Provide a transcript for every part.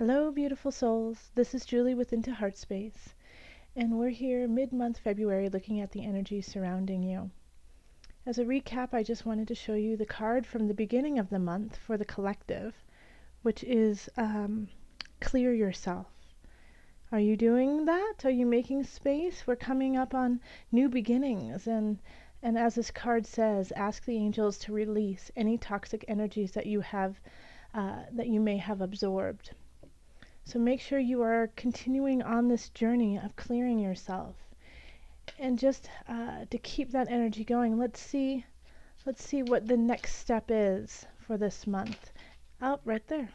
Hello, beautiful souls. This is Julie with Into Heartspace, and we're here mid-month February looking at the energy surrounding you. As a recap, I just wanted to show you the card from the beginning of the month for the collective, which is clear yourself. Are you doing that? Are you making space? We're coming up on new beginnings, and as this card says, ask the angels to release any toxic energies that you have, that you may have absorbed. So make sure you are continuing on this journey of clearing yourself. And just to keep that energy going, let's see what the next step is for this month. Oh, right there.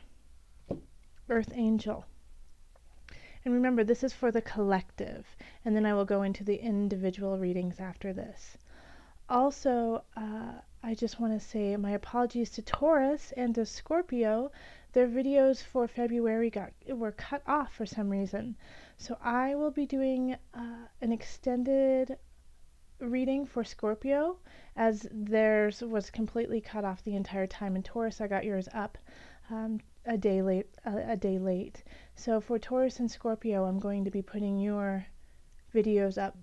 Earth Angel. And remember, this is for the collective. And then I will go into the individual readings after this. Also, I just want to say my apologies to Taurus and to Scorpio. Their videos for February were cut off for some reason. So I will be doing an extended reading for Scorpio, as theirs was completely cut off the entire time. And Taurus, I got yours up a day late. So for Taurus and Scorpio, I'm going to be putting your videos up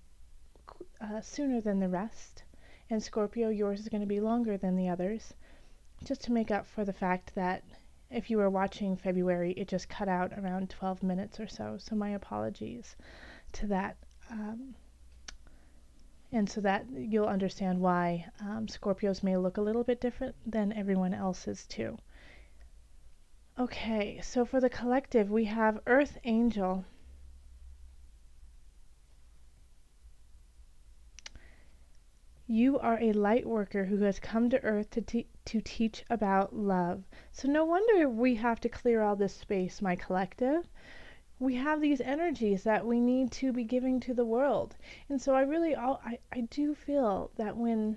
sooner than the rest. And Scorpio, yours is going to be longer than the others, just to make up for the fact that if you were watching February, it just cut out around 12 minutes or so. So my apologies to that. And so that you'll understand why Scorpios may look a little bit different than everyone else's too. Okay, so for the collective, we have Earth Angel. You are a light worker who has come to Earth to teach about love. So no wonder we have to clear all this space, my collective. We have these energies that we need to be giving to the world. And so I do feel that when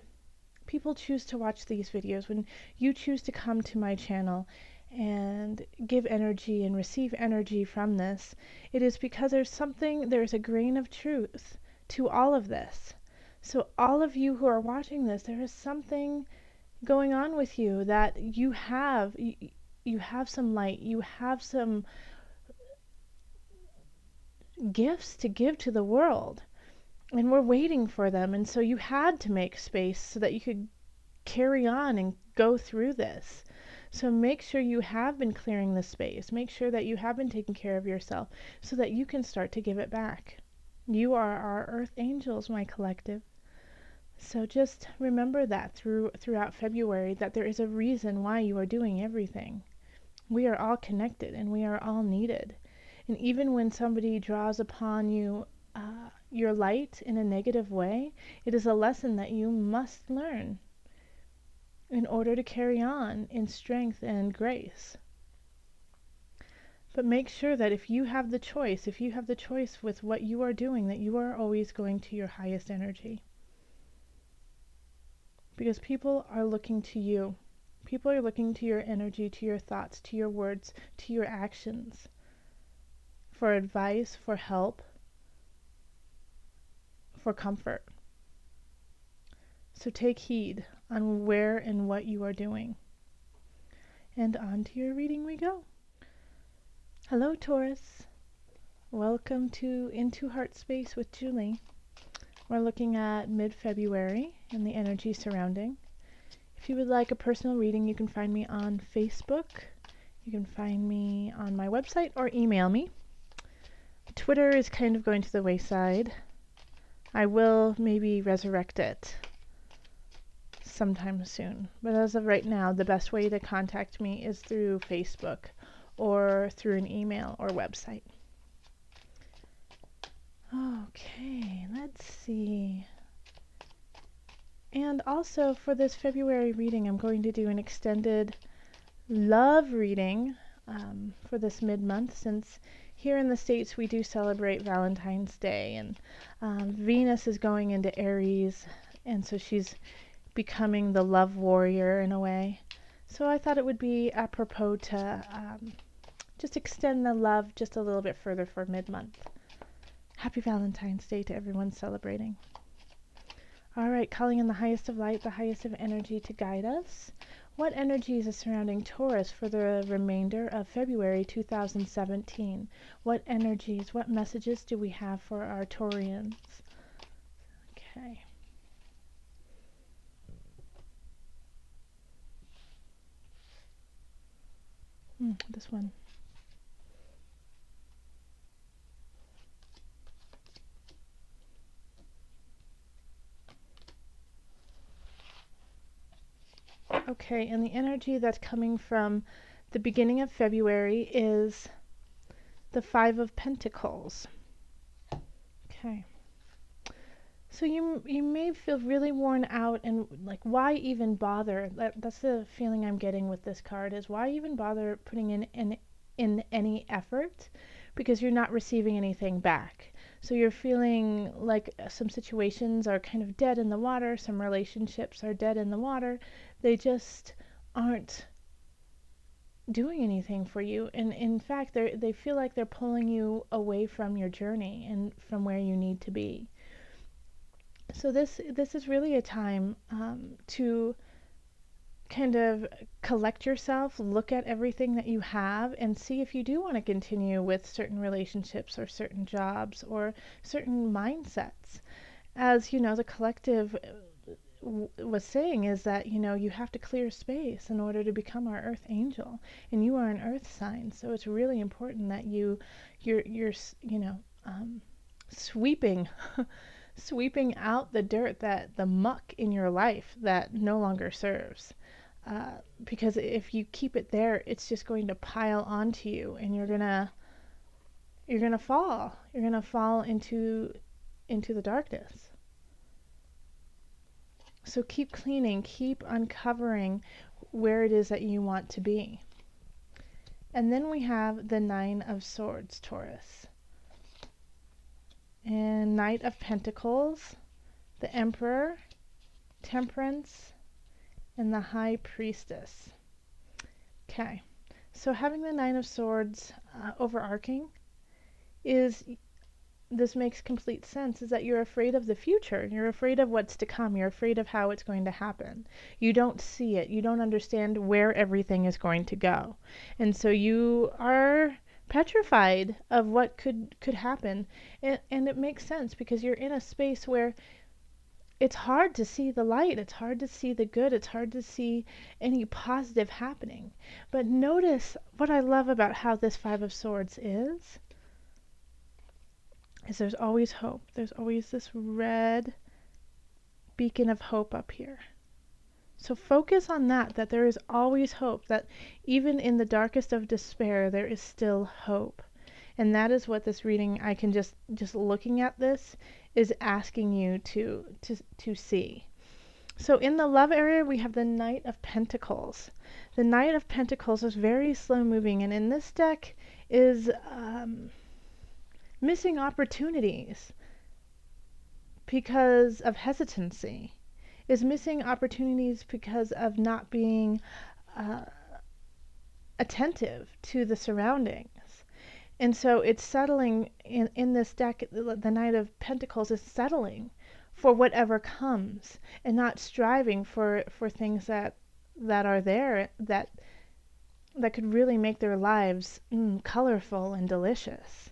people choose to watch these videos, when you choose to come to my channel and give energy and receive energy from this, it is because there's a grain of truth to all of this. So all of you who are watching this, there is something going on with you that you have some light, you have some gifts to give to the world, and we're waiting for them. And so you had to make space so that you could carry on and go through this. So make sure you have been clearing the space. Make sure that you have been taking care of yourself so that you can start to give it back. You are our Earth Angels, my collective. So just remember that throughout February, that there is a reason why you are doing everything. We are all connected and we are all needed. And even when somebody draws upon you your light in a negative way, it is a lesson that you must learn in order to carry on in strength and grace. But make sure that if you have the choice with what you are doing, that you are always going to your highest energy. Because people are looking to you. People are looking to your energy, to your thoughts, to your words, to your actions, for advice, for help, for comfort. So take heed on where and what you are doing. And on to your reading we go. Hello, Taurus. Welcome to Into Heartspace with Julie. We're looking at mid-February and the energy surrounding. If you would like a personal reading, you can find me on Facebook. You can find me on my website or email me. Twitter is kind of going to the wayside. I will maybe resurrect it sometime soon. But as of right now, the best way to contact me is through Facebook or through an email or website. Okay, let's see. And also for this February reading, I'm going to do an extended love reading for this mid-month, since here in the States we do celebrate Valentine's Day, and Venus is going into Aries, and so she's becoming the love warrior in a way. So I thought it would be apropos to just extend the love just a little bit further for mid-month. Happy Valentine's Day to everyone celebrating. All right, calling in the highest of light, the highest of energy to guide us. What energies are surrounding Taurus for the remainder of February 2017? What energies, what messages do we have for our Taurians? Okay. This one. Okay, and the energy that's coming from the beginning of February is the Five of Pentacles. Okay. So you may feel really worn out and like, why even bother? That's the feeling I'm getting with this card, is why even bother putting in any effort, because you're not receiving anything back. So you're feeling like some situations are kind of dead in the water, some relationships are dead in the water. They just aren't doing anything for you, and in fact they feel like they're pulling you away from your journey and from where you need to be. So this is really a time to kind of collect yourself, look at everything that you have, and see if you do want to continue with certain relationships or certain jobs or certain mindsets. As you know, the collective was saying is that, you know, you have to clear space in order to become our earth angel, and you are an earth sign, so it's really important that you're you know, sweeping sweeping out the dirt, that the muck in your life that no longer serves. Because if you keep it there, it's just going to pile onto you, and you're gonna fall. You're gonna fall into the darkness. So keep cleaning, keep uncovering where it is that you want to be. And then we have the Nine of Swords, Taurus. And Knight of Pentacles, the Emperor, Temperance, and the High Priestess. Okay, so having the Nine of Swords overarching is, this makes complete sense, is that you're afraid of the future. You're afraid of what's to come. You're afraid of how it's going to happen. You don't see it. You don't understand where everything is going to go. And so you are petrified of what could happen. And it makes sense, because you're in a space where it's hard to see the light. It's hard to see the good. It's hard to see any positive happening. But notice what I love about how this Five of Swords is there's always hope. There's always this red beacon of hope up here. So focus on that there is always hope, that even in the darkest of despair, there is still hope. And that is what this reading, I can just looking at this, is asking you to see. So in the love area, we have the Knight of Pentacles. The Knight of Pentacles is very slow moving, and in this deck is missing opportunities because of hesitancy, is missing opportunities because of not being attentive to the surroundings. And so it's settling in this deck. The Knight of Pentacles is settling for whatever comes, and not striving for things that are there, that could really make their lives colorful and delicious.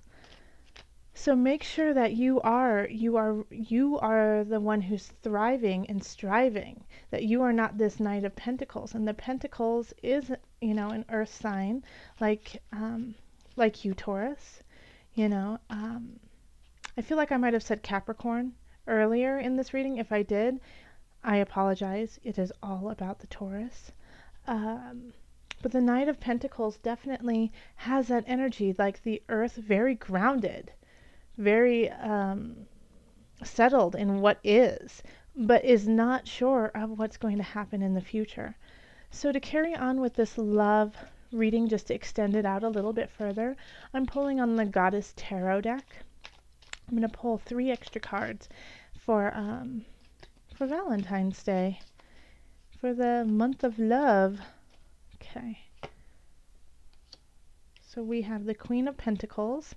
So make sure that you are the one who's thriving and striving, that you are not this Knight of Pentacles. And the Pentacles is, you know, an earth sign, like you, Taurus. You know, I feel like I might have said Capricorn earlier in this reading. If I did, I apologize. It is all about the Taurus. But the Knight of Pentacles definitely has that energy, like the earth, very grounded, very settled in what is, but is not sure of what's going to happen in the future. So to carry on with this love reading, just to extend it out a little bit further, I'm pulling on the Goddess Tarot deck. I'm going to pull 3 extra cards for Valentine's Day, for the month of love. Okay. So we have the Queen of Pentacles.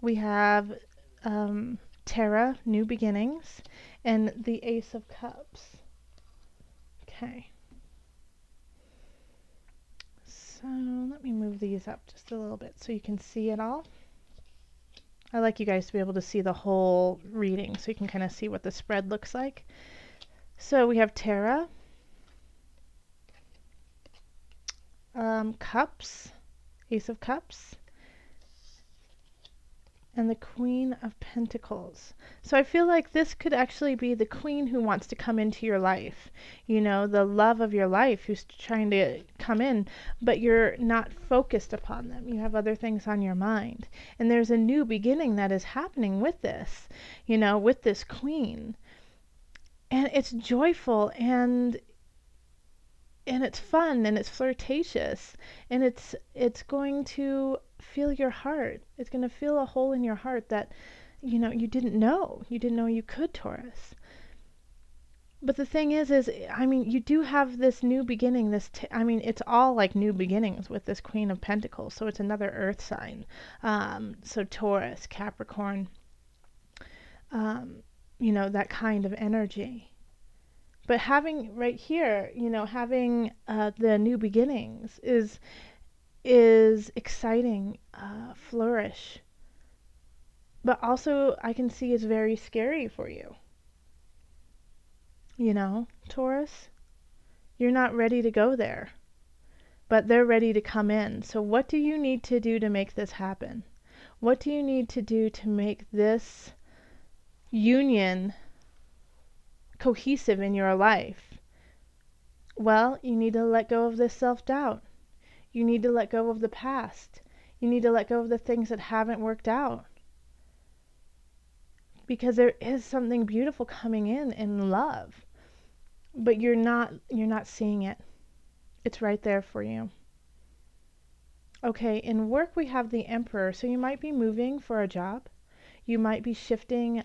We have Terra, New Beginnings, and the Ace of Cups. Okay. So let me move these up just a little bit so you can see it all. I like you guys to be able to see the whole reading so you can kind of see what the spread looks like. So we have Tara, Cups, Ace of Cups, and the Queen of Pentacles. So I feel like this could actually be the queen who wants to come into your life, you know, the love of your life who's trying to come in, but you're not focused upon them. You have other things on your mind. And there's a new beginning that is happening with this, you know, with this queen. And it's joyful and it's fun and it's flirtatious and it's going to feel your heart. It's going to feel a hole in your heart that, you know, you didn't know you could, Taurus. But the thing is I mean, you do have this new beginning, I mean, it's all like new beginnings with this Queen of Pentacles. So it's another earth sign. So Taurus, Capricorn, you know, that kind of energy. But having right here, you know, having the new beginnings is exciting, flourish. But also I can see is very scary for you. You know, Taurus, you're not ready to go there, but they're ready to come in. So what do you need to do to make this happen? What do you need to do to make this union cohesive in your life? Well, you need to let go of this self-doubt. You need to let go of the past. You need to let go of the things that haven't worked out. Because there is something beautiful coming in love. But you're not seeing it. It's right there for you. Okay, in work we have the Emperor. So you might be moving for a job. You might be shifting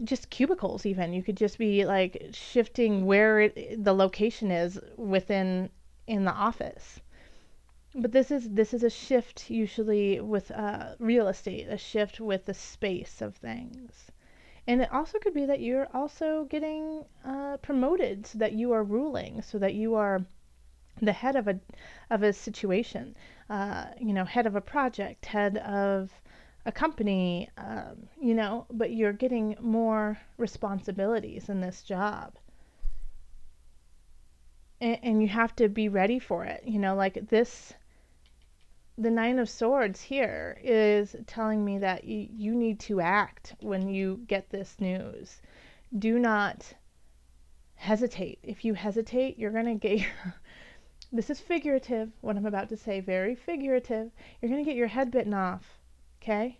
just cubicles even. You could just be like shifting where the location is in the office. But this is a shift usually with real estate, a shift with the space of things. And it also could be that you're also getting promoted so that you are ruling, so that you are the head of a situation, you know, head of a project, head of a company, you know, but you're getting more responsibilities in this job. And you have to be ready for it. You know, like this, the Nine of Swords here is telling me that you need to act when you get this news. Do not hesitate. If you hesitate, you're going to get your, this is figurative, what I'm about to say, very figurative. You're going to get your head bitten off. Okay?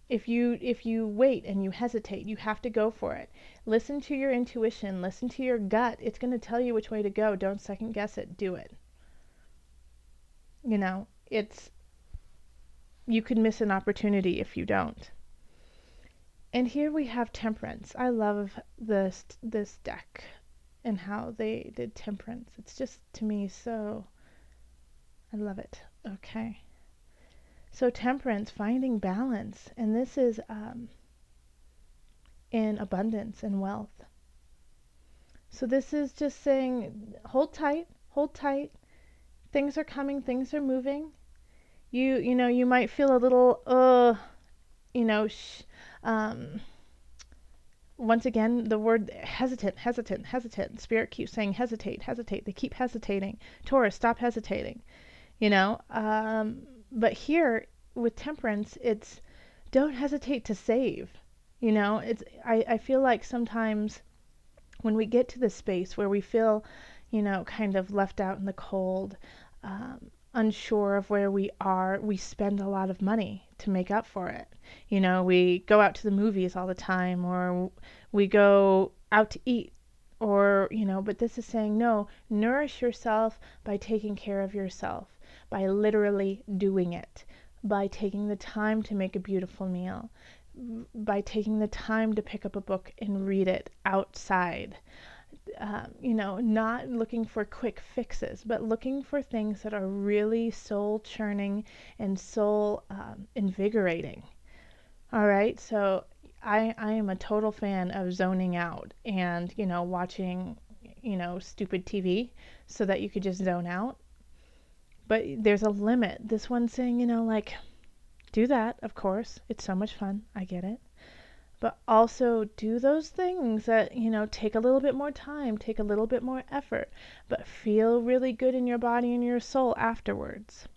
If you wait and you hesitate, you have to go for it. Listen to your intuition, listen to your gut. It's going to tell you which way to go. Don't second guess it. Do it. You know, you could miss an opportunity if you don't. And here we have Temperance. I love this deck and how they did Temperance. It's just, to me, so, I love it. Okay. So Temperance, finding balance, and this is in abundance and wealth. So this is just saying, hold tight, hold tight. Things are coming, things are moving. You know, you might feel a little, you know, once again, the word hesitant. Spirit keeps saying hesitate. They keep hesitating. Taurus, stop hesitating. You know, but here with Temperance, it's don't hesitate to save. You know, I feel like sometimes when we get to this space where we feel, you know, kind of left out in the cold, unsure of where we are, we spend a lot of money to make up for it. You know, we go out to the movies all the time, or we go out to eat, or, you know, but this is saying, no, nourish yourself by taking care of yourself, by literally doing it, by taking the time to make a beautiful meal, by taking the time to pick up a book and read it outside. You know, not looking for quick fixes, but looking for things that are really soul churning and soul invigorating. All right, so I am a total fan of zoning out and, you know, watching, stupid TV so that you could just zone out. But there's a limit. This one's saying, like, do that, of course. It's so much fun. I get it. But also do those things that, take a little bit more time, take a little bit more effort, but feel really good in your body and your soul afterwards.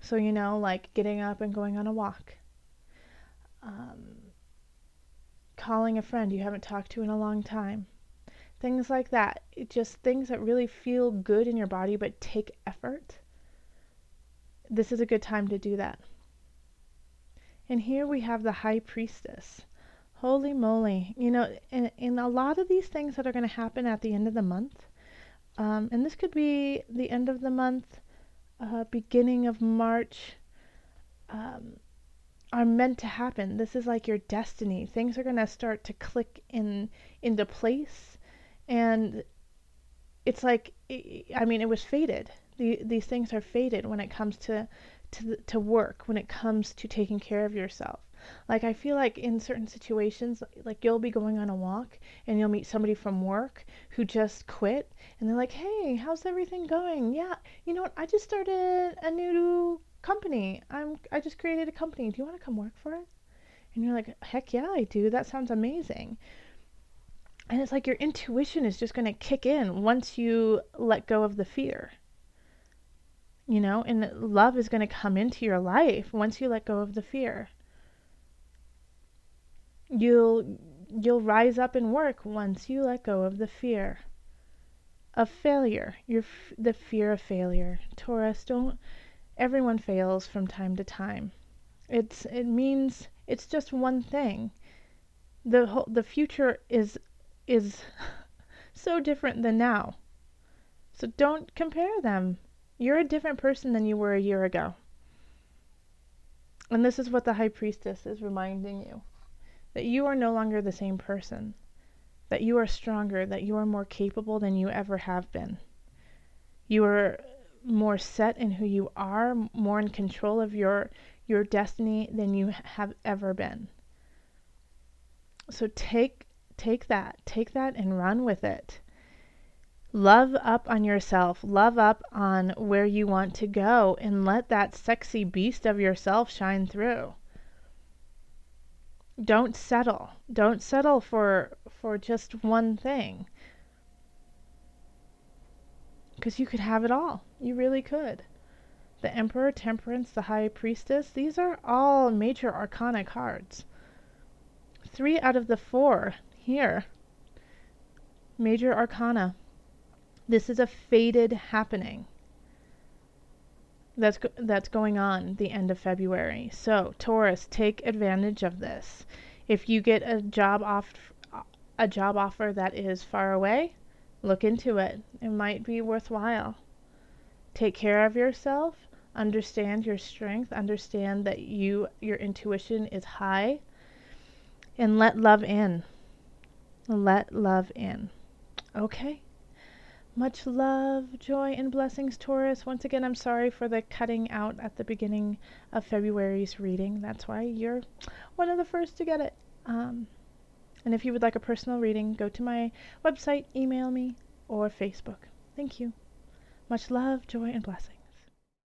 So, like getting up and going on a walk. Calling a friend you haven't talked to in a long time. Things like that. Just things that really feel good in your body but take effort. This is a good time to do that. And here we have the High Priestess. Holy moly. In a lot of these things that are going to happen at the end of the month, and this could be the end of the month, beginning of March, are meant to happen. This is like your destiny. Things are going to start to click into place. And it's like, it was fated. These things are fated when it comes to work, when it comes to taking care of yourself. Like, I feel like in certain situations, like you'll be going on a walk and you'll meet somebody from work who just quit, and they're like, hey, how's everything going? Yeah, you know what? I just started a new company. I just created a company. Do you want to come work for it? And you're like, heck yeah, I do. That sounds amazing. And it's like your intuition is just going to kick in once you let go of the fear. And love is going to come into your life once you let go of the fear. You'll rise up and work once you let go of the fear of failure. The fear of failure. Taurus, everyone fails from time to time. It means it's just one thing. The future is so different than now. So don't compare them. You're a different person than you were a year ago. And this is what the High Priestess is reminding you. That you are no longer the same person. That you are stronger, that you are more capable than you ever have been. You are more set in who you are, more in control of your destiny than you have ever been. So take that and run with it. Love up on yourself, love up on where you want to go, and let that sexy beast of yourself shine through. Don't settle for just one thing, because you could have it all. You really could. The Emperor, Temperance, the High Priestess, these are all major arcana cards. 3 out of the 4 here, major arcana. This is a fated happening that's going on the end of February. So Taurus, take advantage of this. If you get a job offer that is far away, look into it. It might be worthwhile. Take care of yourself. Understand your strength. Understand that your intuition is high. And let love in. Let love in. Okay? Much love, joy, and blessings, Taurus. Once again, I'm sorry for the cutting out at the beginning of February's reading. That's why you're one of the first to get it. And if you would like a personal reading, go to my website, email me, or Facebook. Thank you. Much love, joy, and blessings.